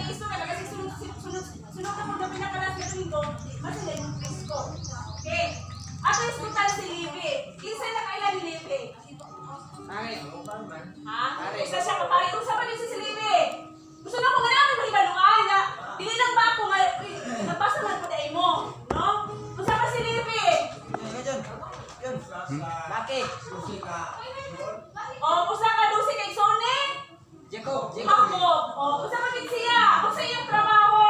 iso ka kasi sunod na mo na pinakalas na domingo, masila yung Kristo. Okay. Ato iskutan si Libe. Kinsa na kailan ni Libe? Ha? Isa siya kapay. Kung sa panin si Libe? Gusto na ko nga namin mahibaluan na dili lang ba ako nga nabasa man po dahil mo. No? Kung sa pa si Libe? Bakit? O, kusa ka doon si kay Sone? Jacob. Ako. O, kusa ka din siya? Ako sa iyong trabaho.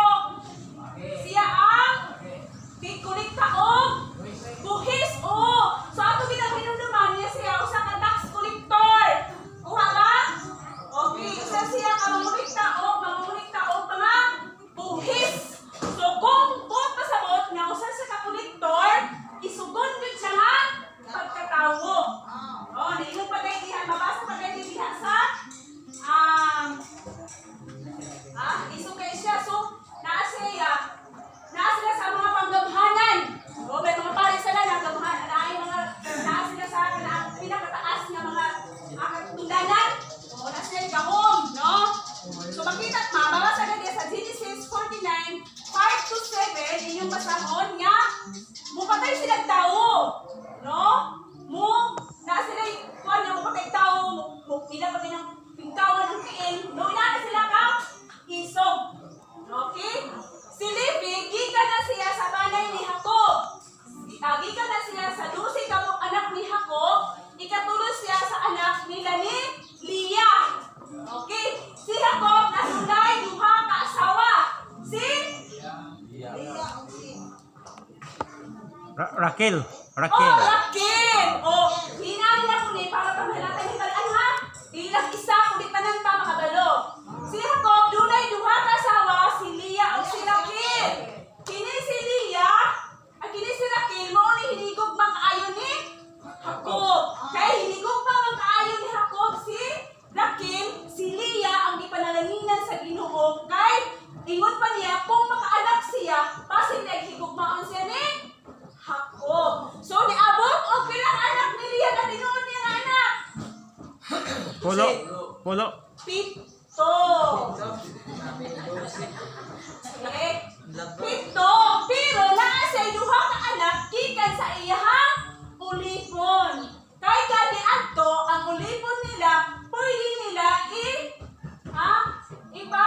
Siya ang kulikta o buhis o. So, ato ginagminunduman niya siya. Usa ka tax collector. Kuha ba? Okay. Isa siya ka mamulikta o mga buhis. So, kung buot pasabot nga usa siya ka collector, isugon din siya nga pagkatawo. O, naingon pa kayo diha. Mabasa pa kayo diha sa isukay siya. So, naa sila sa mga panggamhanan. O, may mga pare sila na gamhanan. Naa sila sa pinakataas na mga tundanan. O, naa sila yung kahom, no? So, makita, mababasa ka diya sa Genesis 49, 5-7, inyong basahon nga, mupatay silang tao. No? Naa sila yung kuwan na mupatay tao, ilang pa ng pingkawan ng tiin. No, inaan sila ka isog. Okay? Si Levi, gikan na siya sa banay ni Jacob. Gikan na siya sa 12 kamong anak ni Jacob. Ikatulo siya sa anak nila ni Leah. Okay? Si Jacob nasunay duha ka asawa. Si Raquel. Oh, Raquel! Oh, hinahin ako ni para pamahalatan hibalaan ha. Ilang isa, kulit tanan pa makabalo. Si Jacob, dunay duha ka asawa, si Leah o si Raquel. Kini si Leah, at kini si Raquel, mo ni hinigog mang kaayon ni Jacob. Kaya hinigog mang kaayon ni Jacob si Raquel, si Leah ang ipanalanginan sa Ginoo. Kay ingon pa niya kung makaanak siya, pasin naghigugmaon siya ni Jacob. So niabot o pilang anak ni Leah na tinuod niya na anak? Pulo. Pito. Okay? Pito. Pero naa siya duha ka anak gikan sa iyahang ulipon. Kay gani adto ang ulipon nila, pwede nila iba